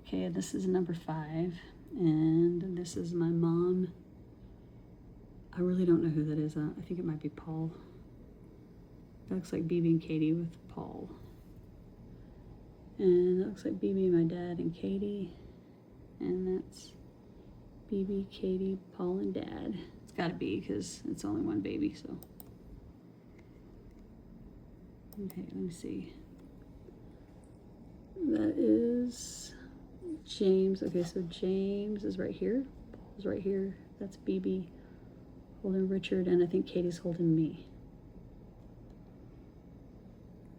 Okay, this is number 5, and this is my mom. I really don't know who that is. I think it might be Paul. That looks like BB and Katie with Paul. And that looks like BB, my dad, and Katie. And that's BB, Katie, Paul, and Dad. It's got to be because it's only one baby, so. Okay, let me see. That is James. Okay, so James is right here. Paul's right here. That's BB holding Richard, and I think Katie's holding me.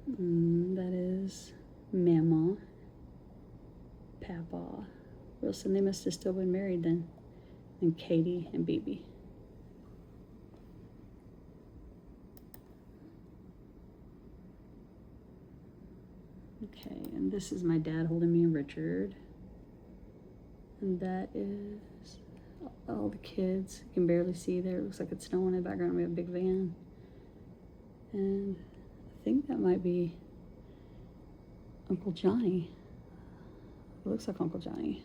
That is Mama, Papa, Wilson. They must have still been married then. And Katie and BB. Okay, and this is my dad holding me and Richard. And that is all the kids. You can barely see there. It looks like it's snowing in the background. We have a big van. And I think that might be Uncle Johnny. It looks like Uncle Johnny.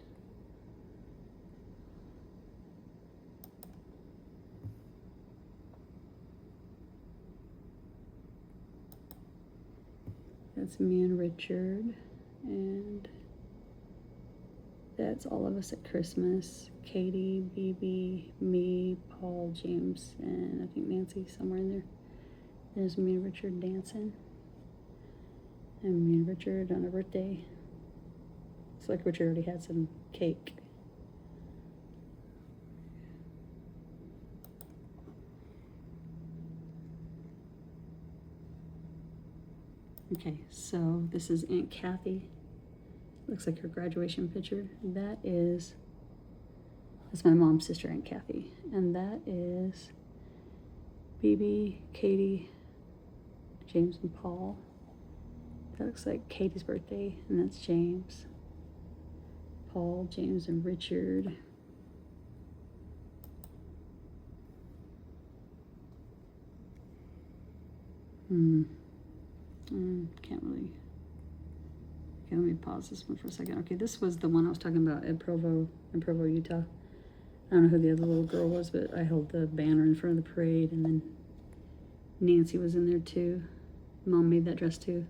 That's me and Richard, and that's all of us at Christmas. Katie, BB, me, Paul, James, and I think Nancy somewhere in there. There's me and Richard dancing. And me and Richard on a birthday. It's like Richard already had some cake. Okay, so this is Aunt Kathy. Looks like her graduation picture. That's my mom's sister, Aunt Kathy. And that is BB, Katie, James, and Paul. That looks like Katie's birthday, and that's James. Paul, James, and Richard. Can't really. Okay, let me pause this one for a second. Okay, this was the one I was talking about in Provo, Utah. I don't know who the other little girl was, but I held the banner in front of the parade, and then Nancy was in there too. Mom made that dress too.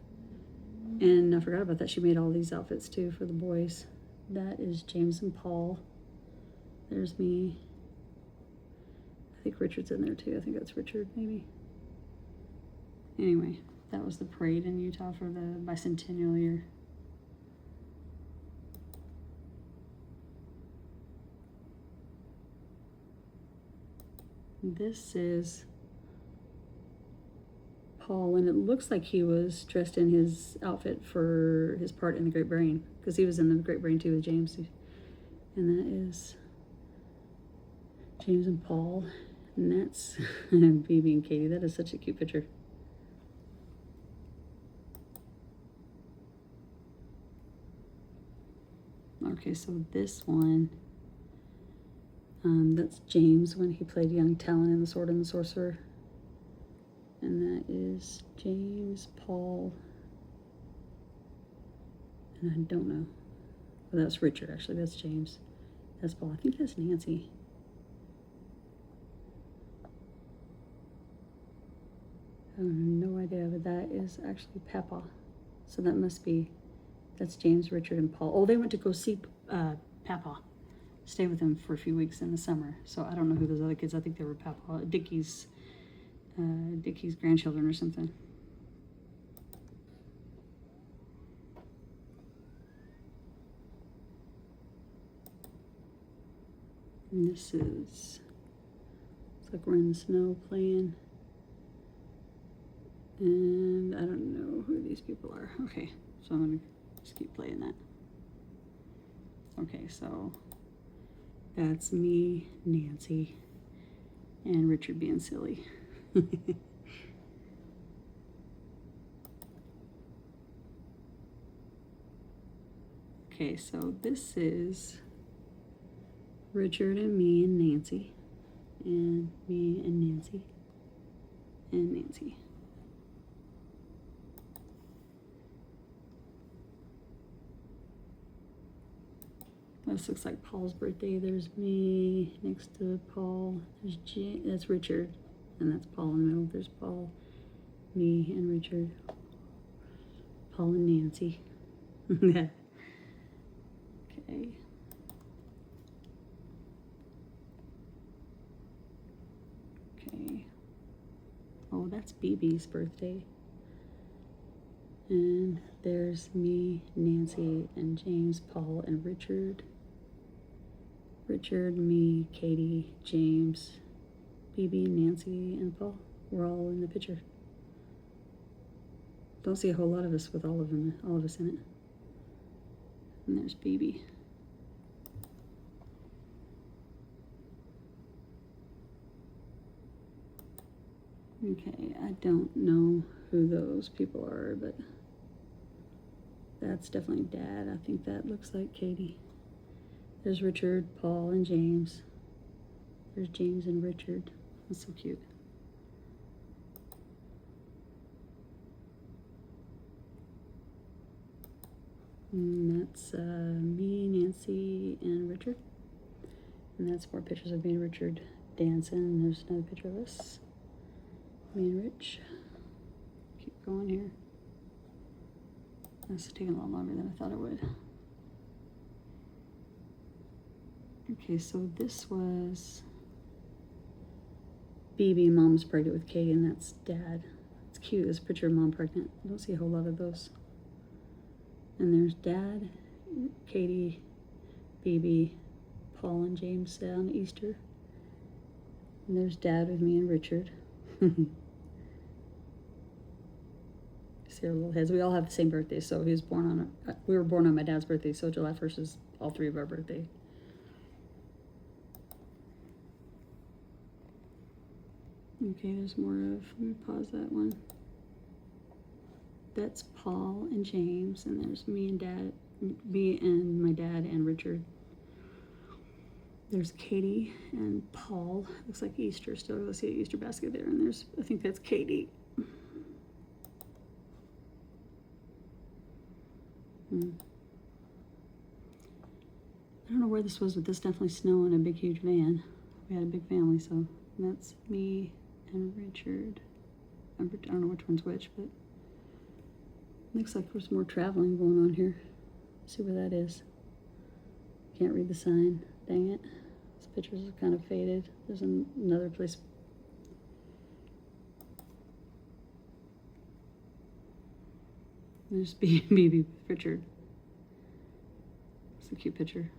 And I forgot about that. She made all these outfits too for the boys. That is James and Paul. There's me. I think Richard's in there too. I think that's Richard, maybe. Anyway, that was the parade in Utah for the bicentennial year. This is Paul, and it looks like he was dressed in his outfit for his part in the Great Brain, because he was in the Great Brain too with James. And that is James and Paul, and that's BB and Katie. That is such a cute picture. Okay, so this one, that's James when he played young Talon in The Sword and the Sorcerer. And that is James, Paul, and I don't know. Oh, that's Richard, actually. That's James. That's Paul. I think that's Nancy. I have no idea, but that is actually Papa. So that must be, that's James, Richard, and Paul. Oh, they went to go see Papa. Stay with him for a few weeks in the summer. So I don't know who those other kids, I think they were Papa, Dickie's grandchildren or something. And this is, it's like we're in the snow playing. And I don't know who these people are. Okay, so I'm gonna just keep playing that. Okay, so that's me, Nancy, and Richard being silly. Okay, so this is Richard and me and Nancy, and me and Nancy, and Nancy. This looks like Paul's birthday. There's me next to Paul. There's that's Richard, and that's Paul in the middle. There's Paul, me, and Richard. Paul and Nancy. Okay. Okay. Oh, that's BB's birthday. And there's me, Nancy, and James, Paul, and Richard. Richard, me, Katie, James, BB, Nancy, and Paul. We're all in the picture. Don't see a whole lot of us with all of us in it. And there's BB. Okay, I don't know who those people are, but that's definitely Dad. I think that looks like Katie. There's Richard, Paul, and James. There's James and Richard. That's so cute. And that's me, Nancy, and Richard. And that's more pictures of me and Richard dancing. There's another picture of us. Me and Rich. Keep going here. This is taking a lot longer than I thought it would. Okay, so this was BB. Mom's pregnant with Katie, and that's Dad. It's cute. This picture of Mom pregnant. I don't see a whole lot of those. And there's Dad, Katie, BB, Paul, and James on Easter. And there's Dad with me and Richard. See our little heads. We all have the same birthday, so he was born on. We were born on my dad's birthday, so July 1st is all three of our birthday. Okay, there's more of. Let me pause that one. That's Paul and James, and there's me and Dad, me and my dad and Richard. There's Katie and Paul. Looks like Easter still. Let's see an Easter basket there, and there's, I think that's Katie. I don't know where this was, but this definitely snowed in a big, huge van. We had a big family, so that's me and Richard. I don't know which one's which, but looks like there's more traveling going on here. Let's see where that is. Can't read the sign. Dang it. These pictures are kind of faded. There's another place. There's BB with Richard. It's a cute picture.